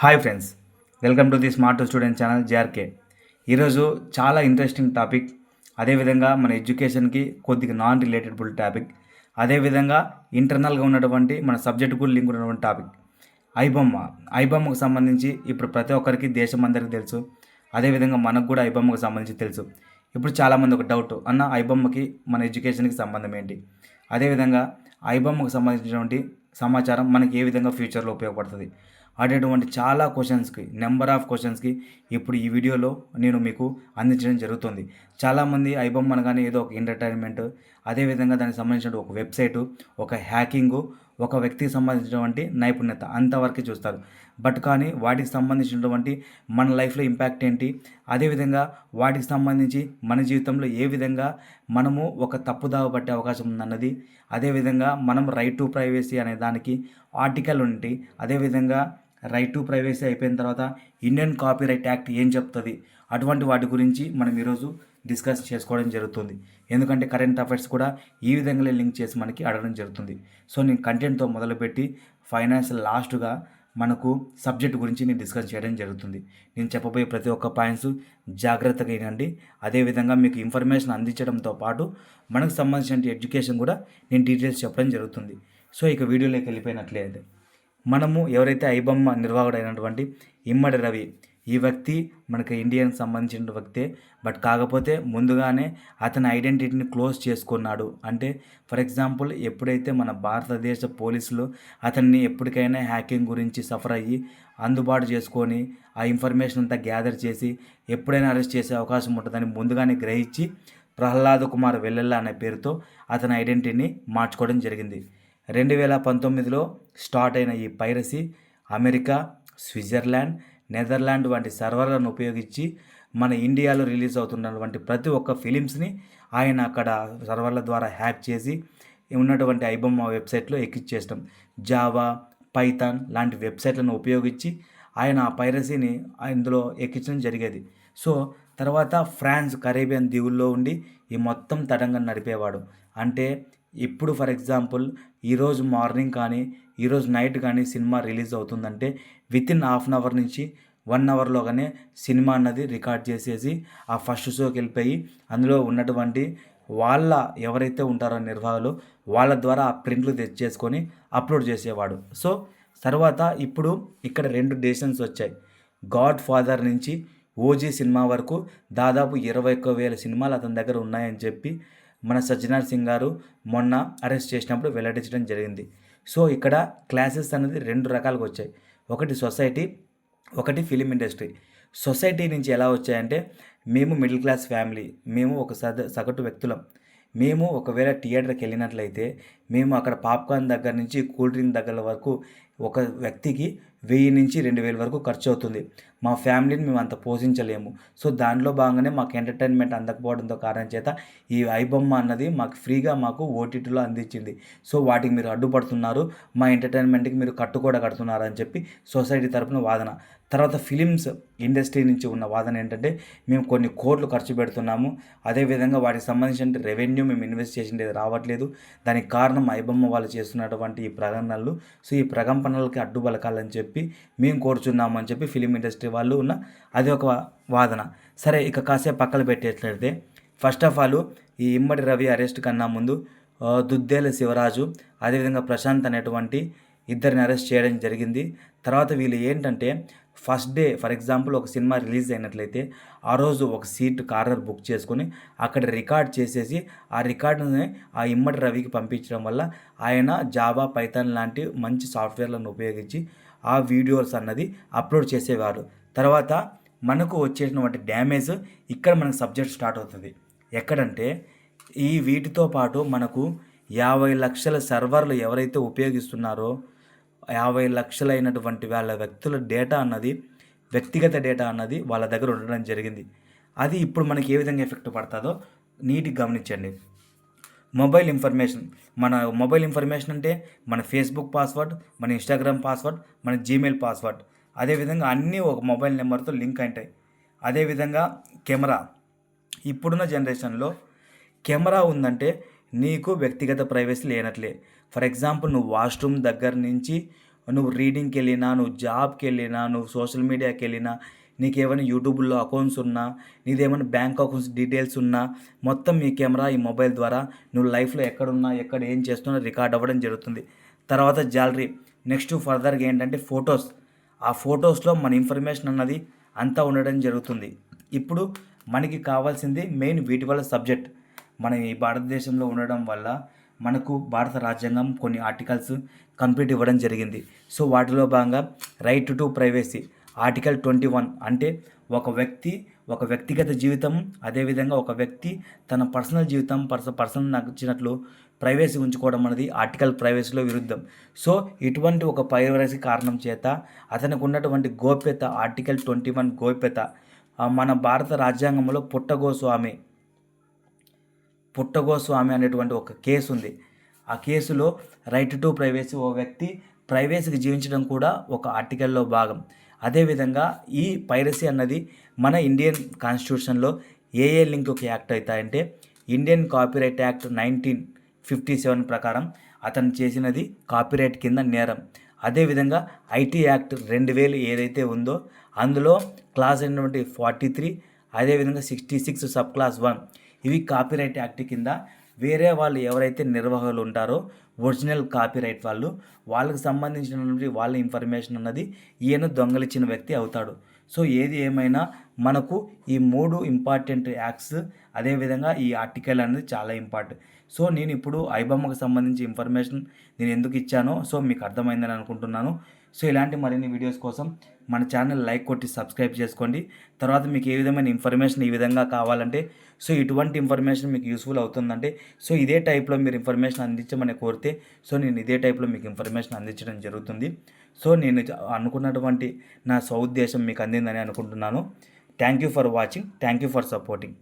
Hi friends, welcome to the smart student channel JRK. ఈరోజు చాలా interesting topic, అదేవిధంగా మన ఎడ్యుకేషన్కి కొద్దిగా నాన్ రిలేటెడ్బుల్ టాపిక్, అదేవిధంగా ఇంటర్నల్గా ఉన్నటువంటి మన సబ్జెక్ట్ కూడా లింక్ ఉన్నటువంటి టాపిక్ ఐబొమ్మకు సంబంధించి ఇప్పుడు ప్రతి ఒక్కరికి దేశం అందరికీ తెలుసు. అదేవిధంగా మనకు కూడా ఐబొమ్మకు సంబంధించి తెలుసు. ఇప్పుడు చాలామంది ఒక డౌట్, అన్న ఐబొమ్మకి మన ఎడ్యుకేషన్కి సంబంధం ఏంటి, అదేవిధంగా ఐబొమ్మకు సంబంధించినటువంటి సమాచారం మనకి ఏ విధంగా ఫ్యూచర్లో ఉపయోగపడుతుంది అనేటువంటి చాలా క్వశ్చన్స్కి, నెంబర్ ఆఫ్ క్వశ్చన్స్కి ఇప్పుడు ఈ వీడియోలో నేను మీకు అందించడం జరుగుతుంది. చాలామంది ఐబొమ్మ అనగానే ఏదో ఒక ఎంటర్టైన్మెంట్, అదేవిధంగా దానికి సంబంధించిన ఒక వెబ్సైటు, ఒక హ్యాకింగు, ఒక వ్యక్తికి సంబంధించినటువంటి నైపుణ్యత అంతవరకు చూస్తారు. బట్ కానీ వాటికి సంబంధించినటువంటి మన లైఫ్లో ఇంపాక్ట్ ఏంటి, అదేవిధంగా వాటికి సంబంధించి మన జీవితంలో ఏ విధంగా మనము ఒక తప్పుదావ పట్టే అవకాశం ఉందన్నది, అదేవిధంగా మనం రైట్ టు ప్రైవసీ అనే దానికి ఆర్టికల్ ఉంటే, అదేవిధంగా రైట్ టు ప్రైవసీ అయిపోయిన తర్వాత ఇండియన్ కాపీరైట్ యాక్ట్ ఏం చెప్తుంది, అటువంటి వాటి గురించి మనం ఈరోజు డిస్కస్ చేసుకోవడం జరుగుతుంది. ఎందుకంటే కరెంట్ అఫైర్స్ కూడా ఈ విధంగా లింక్ చేసి మనకి అడగడం జరుగుతుంది. సో నేను కంటెంట్తో మొదలుపెట్టి ఫైనాన్షియల్ లాస్ట్గా మనకు సబ్జెక్ట్ గురించి నేను డిస్కస్ చేయడం జరుగుతుంది. నేను చెప్పబోయే ప్రతి ఒక్క పాయింట్స్ జాగ్రత్తగా వినండి. అదేవిధంగా మీకు ఇన్ఫర్మేషన్ అందించడంతో పాటు మనకు సంబంధించిన ఎడ్యుకేషన్ కూడా నేను డీటెయిల్స్ చెప్పడం జరుగుతుంది. సో ఇక వీడియోలోకి వెళ్ళిపోయినట్లయితే, మనము ఎవరైతే ఐబొమ్మ నిర్వాహకుడు అయినటువంటి ఇమ్మడి రవి, ఈ వ్యక్తి మనకి ఇండియాకి సంబంధించిన వ్యక్తే. బట్ కాకపోతే ముందుగానే అతని ఐడెంటిటీని క్లోజ్ చేసుకున్నాడు. అంటే ఫర్ ఎగ్జాంపుల్, ఎప్పుడైతే మన భారతదేశ పోలీసులు అతన్ని ఎప్పటికైనా హ్యాకింగ్ గురించి సఫర్ అయ్యి అందుబాటు చేసుకొని ఆ ఇన్ఫర్మేషన్ అంతా గ్యాదర్ చేసి ఎప్పుడైనా అరెస్ట్ చేసే అవకాశం ఉంటుందని ముందుగానే గ్రహించి ప్రహ్లాద్ కుమార్ వెల్లెల్ల అనే పేరుతో అతని ఐడెంటిటీని మార్చుకోవడం జరిగింది. 2019లో స్టార్ట్ అయిన ఈ పైరసీ అమెరికా, స్విట్జర్లాండ్, నెదర్లాండ్ వంటి సర్వర్లను ఉపయోగించి మన ఇండియాలో రిలీజ్ అవుతున్నటువంటి ప్రతి ఒక్క ఫిలిమ్స్ని ఆయన అక్కడ సర్వర్ల ద్వారా హ్యాక్ చేసి ఉన్నటువంటి ఐబొమ్మ వెబ్సైట్లో ఎక్కించేయడం, జావా, పైథాన్ లాంటి వెబ్సైట్లను ఉపయోగించి ఆయన ఆ పైరసీని ఇందులో ఎక్కించడం జరిగేది. సో తర్వాత ఫ్రాన్స్, కరేబియన్ దీవుల్లో ఉండి ఈ మొత్తం తడంగా నడిపేవాడు. అంటే ఇప్పుడు ఫర్ ఎగ్జాంపుల్ ఈరోజు మార్నింగ్ కానీ ఈరోజు నైట్ కానీ సినిమా రిలీజ్ అవుతుందంటే వితిన్ హాఫ్ అన్ అవర్ నుంచి 1 అవర్లోగానే సినిమా అన్నది రికార్డ్ చేసేసి ఆ ఫస్ట్ షోకి వెళ్ళిపోయి అందులో ఉన్నటువంటి వాళ్ళ ఎవరైతే ఉంటారో నిర్వాహకులు వాళ్ళ ద్వారా ఆ ప్రింట్లు తెచ్చేసుకొని అప్లోడ్ చేసేవాడు. సో తర్వాత ఇప్పుడు ఇక్కడ 2 డెసిషన్స్ వచ్చాయి. గాడ్ ఫాదర్ నుంచి ఓజీ సినిమా వరకు దాదాపు 21,000 సినిమాలు అతని దగ్గర ఉన్నాయని చెప్పి మన సజ్జనార్ సింగ్ గారు మొన్న అరెస్ట్ చేసినప్పుడు వెల్లడించడం జరిగింది. సో ఇక్కడ క్లాసెస్ అనేది 2 రకాలుగా వచ్చాయి. ఒకటి సొసైటీ, ఒకటి ఫిలిం ఇండస్ట్రీ. సొసైటీ నుంచి ఎలా వచ్చాయంటే, మేము మిడిల్ క్లాస్ ఫ్యామిలీ, మేము ఒక సగటు వ్యక్తులం, మేము ఒకవేళ థియేటర్కి వెళ్ళినట్లయితే మేము అక్కడ పాప్కార్న్ దగ్గర నుంచి కూల్ డ్రింక్ దగ్గర వరకు ఒక వ్యక్తికి 1000 నుంచి 2000 వరకు ఖర్చు అవుతుంది. మా ఫ్యామిలీని మేము అంత పోషించలేము. సో దానిలో భాగంగానే మాకు ఎంటర్టైన్మెంట్ అందకపోవడంతో కారణం చేత ఈ ఐబొమ్మ అన్నది మాకు ఫ్రీగా మాకు ఓటీటీలో అందించింది. సో వాటికి మీరు అడ్డుపడుతున్నారు, మా ఎంటర్టైన్మెంట్కి మీరు కట్టుకోడ కడుతున్నారు అని చెప్పి సొసైటీ తరపున వాదన. తర్వాత ఫిలిమ్స్ ఇండస్ట్రీ నుంచి ఉన్న వాదన ఏంటంటే, మేము కొన్ని కోట్లు ఖర్చు పెడుతున్నాము, అదేవిధంగా వాటికి సంబంధించిన రెవెన్యూ మేము ఇన్వెస్ట్ చేసింది రావట్లేదు, దానికి కారణం ఐబొమ్మ వాళ్ళు చేస్తున్నటువంటి ఈ ప్రకటనలు. సో ఈ ప్రకంపనలకి అడ్డు పలకాలని చెప్పి మేము కోరుచున్నాము అని చెప్పి ఫిలిం ఇండస్ట్రీ వాళ్ళు ఉన్న అది ఒక వాదన. సరే ఇక కాసేపు పక్కన పెట్టేట్లయితే, ఫస్ట్ ఆఫ్ ఆల్ ఈ ఇమ్మడి రవి అరెస్ట్ కన్నా ముందు దుద్దేల శివరాజు, అదేవిధంగా ప్రశాంత్ అనేటువంటి ఇద్దరిని అరెస్ట్ చేయడం జరిగింది. తర్వాత వీళ్ళు ఏంటంటే, ఫస్ట్ డే ఫర్ ఎగ్జాంపుల్ ఒక సినిమా రిలీజ్ అయినట్లయితే ఆ రోజు ఒక సీట్ కార్నర్ బుక్ చేసుకొని అక్కడ రికార్డ్ చేసేసి ఆ రికార్డుని ఆ ఇమ్మడి రవికి పంపించడం వల్ల ఆయన జావా, పైథాన్ లాంటి మంచి సాఫ్ట్వేర్లను ఉపయోగించి ఆ వీడియోస్ అన్నది అప్లోడ్ చేసేవారు. తర్వాత మనకు వచ్చేసినటువంటి డ్యామేజ్ ఇక్కడ మనకు సబ్జెక్ట్ స్టార్ట్ అవుతుంది. ఎక్కడంటే ఈ వీటితో పాటు మనకు 50 లక్షల సర్వర్లు ఎవరైతే ఉపయోగిస్తున్నారో 50 లక్షలైనటువంటి వాళ్ళ వ్యక్తుల డేటా అన్నది, వ్యక్తిగత డేటా అన్నది వాళ్ళ దగ్గర ఉండడం జరిగింది. అది ఇప్పుడు మనకి ఏ విధంగా ఎఫెక్ట్ పడుతుందో నీట్గా గమనించండి. మొబైల్ ఇన్ఫర్మేషన్ అంటే మన ఫేస్బుక్ పాస్వర్డ్, మన ఇన్స్టాగ్రామ్ పాస్వర్డ్, మన జీమెయిల్ పాస్వర్డ్, అదేవిధంగా అన్నీ ఒక మొబైల్ నెంబర్తో లింక్ ఉంటాయి. అదేవిధంగా కెమెరా, ఇప్పుడున్న జనరేషన్లో కెమెరా ఉందంటే నీకు వ్యక్తిగత ప్రైవసీ లేనట్లే. ఫర్ ఎగ్జాంపుల్ నువ్వు వాష్రూమ్ దగ్గర నుంచి నువ్వు రీడింగ్కి వెళ్ళినా, నువ్వు జాబ్కి వెళ్ళినా, నువ్వు సోషల్ మీడియాకి వెళ్ళినా, నీకేమైనా యూట్యూబ్లో అకౌంట్స్ ఉన్నా, నీదేమైనా బ్యాంక్ అకౌంట్స్ డీటెయిల్స్ ఉన్నా, మొత్తం ఈ కెమెరా ఈ మొబైల్ ద్వారా నువ్వు లైఫ్లో ఎక్కడున్నా ఎక్కడ ఏం చేస్తున్నా రికార్డ్ అవ్వడం జరుగుతుంది. తర్వాత జాలరీ, నెక్స్ట్ ఫర్దర్గా ఏంటంటే ఫొటోస్. ఆ ఫొటోస్లో మన ఇన్ఫర్మేషన్ అన్నది అంతా ఉండడం జరుగుతుంది. ఇప్పుడు మనకి కావాల్సింది మెయిన్ వీటి వల్ల సబ్జెక్ట్. మన ఈ భారతదేశంలో ఉండడం వల్ల మనకు భారత రాజ్యాంగం కొన్ని ఆర్టికల్స్ కంప్లీట్ ఇవ్వడం జరిగింది. సో వాటిలో భాగంగా రైట్ టు ప్రైవసీ ఆర్టికల్ 21 అంటే ఒక వ్యక్తిగత జీవితం, అదేవిధంగా ఒక వ్యక్తి తన పర్సనల్ జీవితం పర్సనల్ నచ్చినట్లు ప్రైవసీ ఉంచుకోవడం అనేది ఆర్టికల్ ప్రైవసీలో విరుద్ధం. సో ఇటువంటి ఒక ప్రైవసీ కారణం చేత అతనికి ఉన్నటువంటి గోప్యత, ఆర్టికల్ 21 గోప్యత మన భారత రాజ్యాంగంలో పుట్టగోస్వామి అనేటువంటి ఒక కేసు ఉంది. ఆ కేసులో రైట్ టు ప్రైవసీ, ఓ వ్యక్తి ప్రైవసీకి జీవించడం కూడా ఒక ఆర్టికల్లో భాగం. అదేవిధంగా ఈ పైరసీ అన్నది మన ఇండియన్ కాన్స్టిట్యూషన్లో ఏ లింక్ ఒక యాక్ట్ అవుతాయంటే ఇండియన్ కాపీరైట్ యాక్ట్ 1957 ప్రకారం అతను చేసినది కాపీరైట్ కింద నేరం. అదేవిధంగా ఐటీ యాక్ట్ 2000 ఏదైతే ఉందో అందులో క్లాస్ అయినటువంటి 43, అదేవిధంగా 66 సబ్ క్లాస్ 1 ఇవి కాపీరైట్ యాక్ట్ కింద వేరే వాళ్ళు ఎవరైతే నిర్వాహకులు ఉంటారో ఒరిజినల్ కాపీరైట్ వాళ్ళకి సంబంధించినటువంటి వాళ్ళ ఇన్ఫర్మేషన్ అన్నది ఈయన దొంగలిచ్చిన వ్యక్తి అవుతాడు. సో ఏది ఏమైనా మనకు ఈ 3 ఇంపార్టెంట్ యాక్ట్స్, అదేవిధంగా ఈ ఆర్టికల్ అనేది చాలా ఇంపార్టెంట్. సో నేను ఇప్పుడు ఐబొమ్మకు సంబంధించి ఇన్ఫర్మేషన్ నేను ఎందుకు ఇచ్చానో సో మీకు అర్థమైందని అనుకుంటున్నాను. సో ఇలాంటి మరిన్ని వీడియోస్ కోసం మన ఛానల్ లైక్ కొట్టి సబ్స్క్రైబ్ చేసుకోండి. తర్వాత మీకు ఏ విధమైన ఇన్ఫర్మేషన్ ఈ విధంగా కావాలంటే, సో ఇటువంటి ఇన్ఫర్మేషన్ మీకు యూస్ఫుల్ అవుతుందంటే, సో ఇదే టైప్లో మీరు ఇన్ఫర్మేషన్ అందించమని కోరితే సో నేను ఇదే టైప్లో మీకు ఇన్ఫర్మేషన్ అందించడం జరుగుతుంది. సో నేను అనుకున్నటువంటి నా సౌద్దేశం మీకు అందిందని అనుకుంటున్నాను. Thank you for watching. Thank you for supporting.